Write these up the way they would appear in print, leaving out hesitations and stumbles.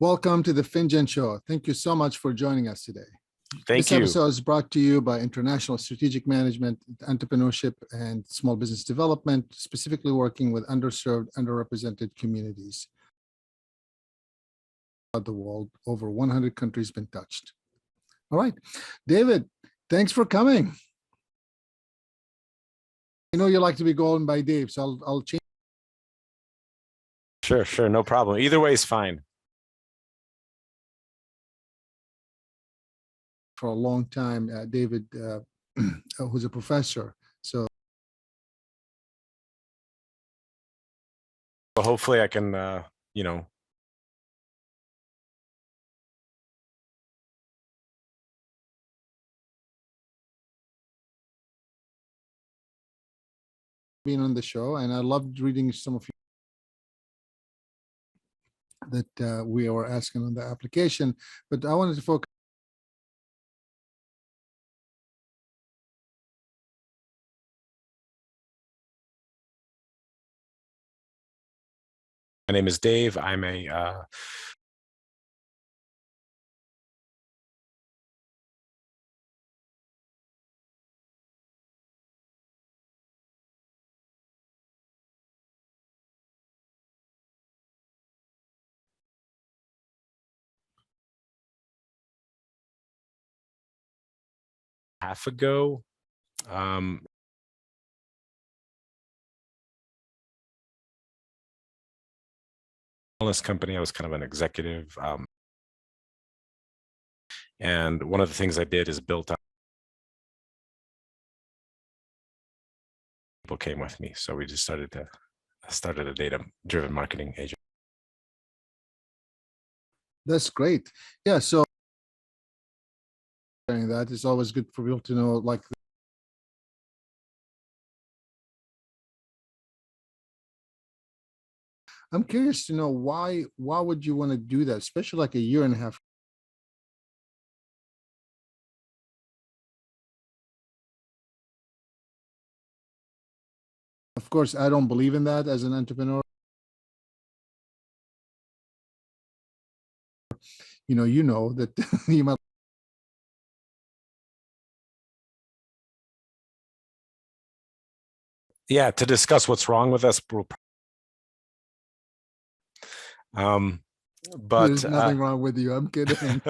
Welcome to the Finjan Show. Thank you so much for joining us today. This episode is brought to you by International Strategic Management, Entrepreneurship, and Small Business Development, specifically working with underserved, underrepresented communities. The world, over 100 countries been touched. All right, David, thanks for coming. I know you like to be called by Dave, so I'll change. Sure, no problem. Either way is fine. For a long time, David, who's a professor. So hopefully I can, being on the show, and I loved reading some of you that we were asking on the application, but I wanted to focus. My name is Dave. I'm a half ago. Wellness company. I was kind of an executive. And one of the things I did is built up. People came with me. So we just started a data-driven marketing agency. That's great. Yeah, so that is always good for people to know, like, I'm curious to know why would you want to do that, especially like a year and a half? Of course, I don't believe in that as an entrepreneur. You know that you might. Yeah, to discuss what's wrong with us. But there's nothing wrong with you. I'm kidding.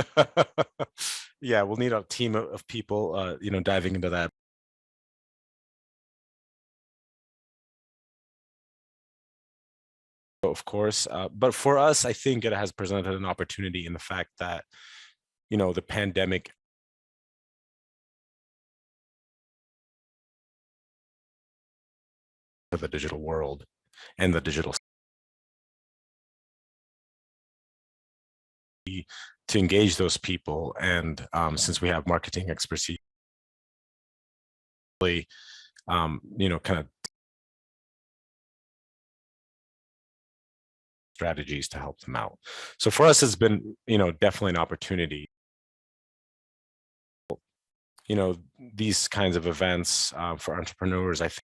Yeah, we'll need a team of people, diving into that. Of course, but for us, I think it has presented an opportunity in the fact that, the pandemic of the digital world and the digital to engage those people. And since we have marketing expertise, really, kind of strategies to help them out. So for us, it's been, definitely an opportunity. These kinds of events for entrepreneurs, I think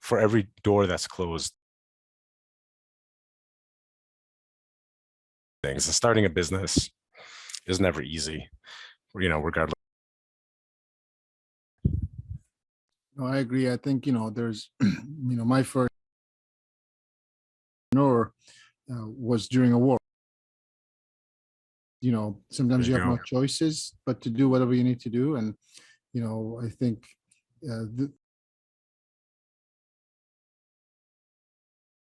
for every door that's closed, things, and starting a business is never easy, regardless. No, I agree. I think, there's, my first entrepreneur was during a war. Sometimes you have no choices but to do whatever you need to do. And, I think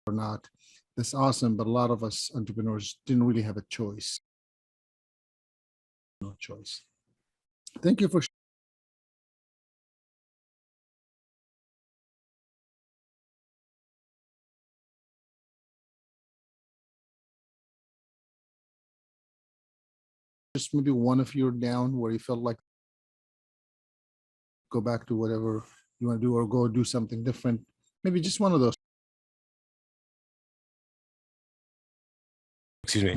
or not, that's awesome. But a lot of us entrepreneurs didn't really have a choice. No choice. Thank you for just maybe one of you down where you felt like go back to whatever you want to do or go do something different. Maybe just one of those. Excuse me.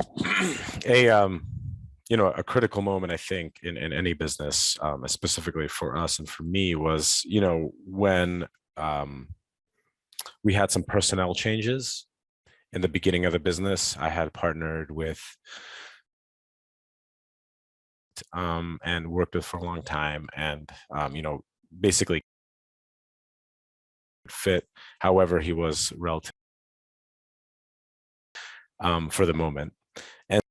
A critical moment, I think, in any business, specifically for us and for me, was, when we had some personnel changes in the beginning of the business, I had partnered with and worked with for a long time, and basically fit. However, he was relative for the moment, and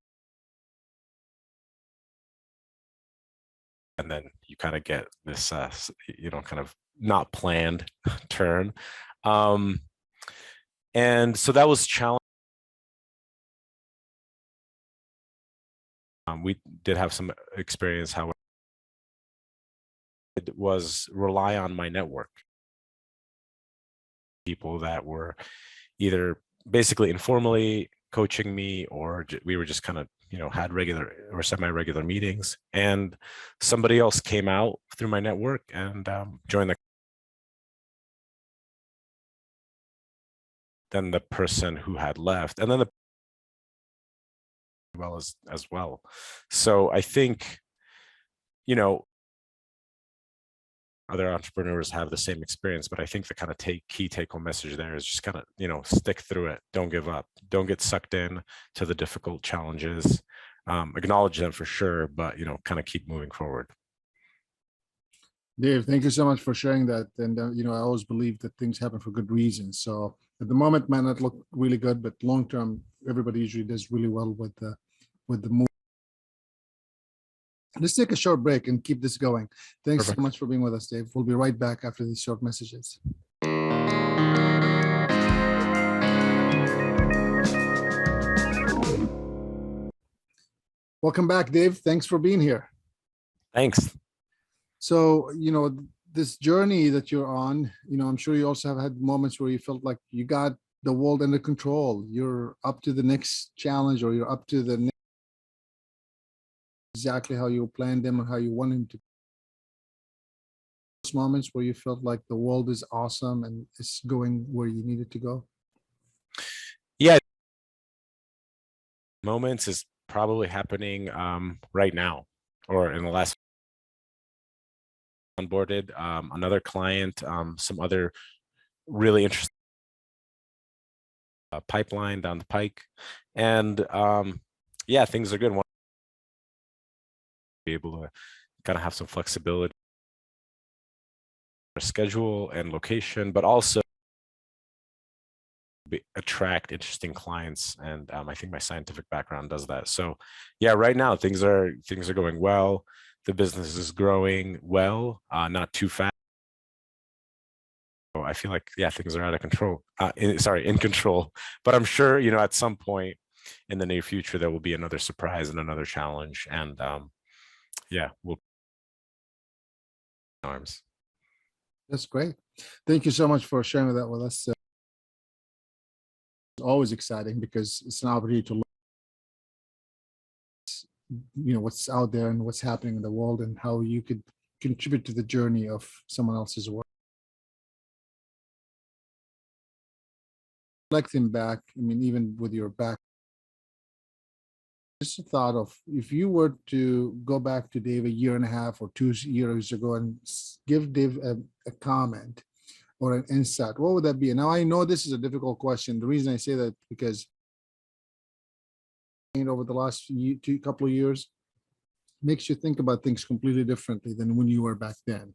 then you kind of get this kind of not planned turn, and so that was challenging. We did have some experience, however, it was rely on my network, people that were either basically informally coaching me, or we were just kind of had regular or semi-regular meetings, and somebody else came out through my network and joined then the person who had left, and then the as well. So I think other entrepreneurs have the same experience, but I think the kind of key take-home message there is just kind of stick through it, don't give up, don't get sucked in to the difficult challenges, acknowledge them for sure, but kind of keep moving forward. Dave, thank you so much for sharing that. And I always believe that things happen for good reasons. So at the moment, might not look really good, but long term, everybody usually does really well with the move. Let's take a short break and keep this going. Thanks Perfect. so much for being with us, Dave. We'll be right back after these short messages. Welcome back, Dave. Thanks for being here. Thanks. So, this journey that you're on, I'm sure you also have had moments where you felt like you got the world under control. You're up to the next challenge, or you're up to the next, exactly how you planned them or how you want them to. Those moments where you felt like the world is awesome and it's going where you need it to go. Yeah. Moments is probably happening right now, or in the last onboarded another client, some other really interesting pipeline down the pike, and yeah, things are good. Want to be able to kind of have some flexibility for schedule and location, but also attract interesting clients, and I think my scientific background does that. So yeah, right now things are going well. The business is growing well, not too fast. I feel like, yeah, things are out of control. In control. But I'm sure, at some point in the near future, there will be another surprise and another challenge. And yeah, we'll arms. That's great. Thank you so much for sharing that with us. It's always exciting because it's an opportunity to learn, what's out there and what's happening in the world and how you could contribute to the journey of someone else's work. Reflecting back, even with your back, just a thought of, if you were to go back to Dave a year and a half or 2 years ago and give Dave a comment or an insight, what would that be? Now, I know this is a difficult question. The reason I say that because over the last couple of years makes you think about things completely differently than when you were back then.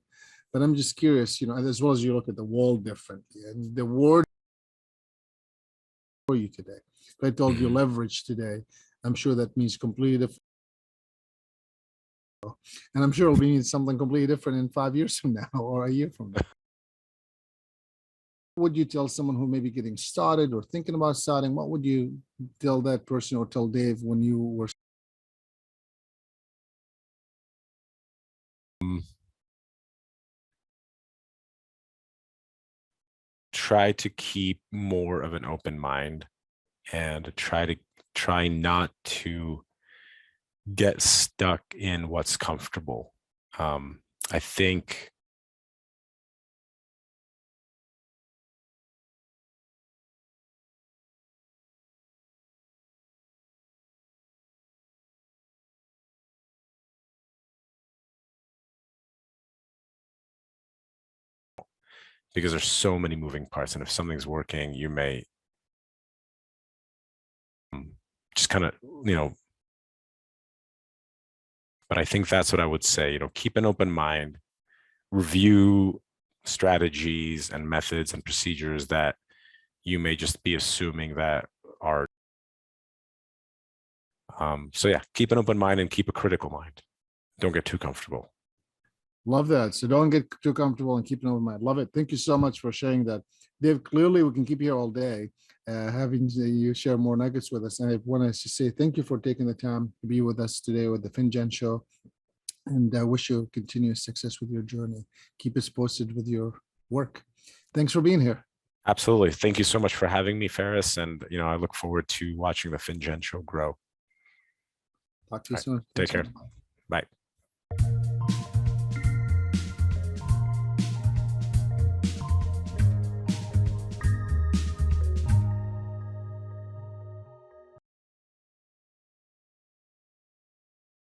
But I'm just curious, as well as you look at the world differently, and the word for you today. If I told you leverage today, I'm sure that means completely different. And I'm sure it'll mean something completely different in 5 years from now or a year from now. What would you tell someone who may be getting started or thinking about starting? What would you tell that person or tell Dave when you were? Try to keep more of an open mind, and try not to get stuck in what's comfortable. I think because there's so many moving parts, and if something's working, you may just kind of, but I think that's what I would say, keep an open mind, review strategies and methods and procedures that you may just be assuming that are. So yeah, keep an open mind and keep a critical mind. Don't get too comfortable. Love that. So don't get too comfortable and keep an open mind. Love it. Thank you so much for sharing that. Dave, clearly we can keep you here all day, having you share more nuggets with us. And I want to say thank you for taking the time to be with us today with the Finjan Show. And I wish you continuous success with your journey. Keep us posted with your work. Thanks for being here. Absolutely. Thank you so much for having me, Faris. And, I look forward to watching the Finjan Show grow. Talk to you soon. Take care. Bye.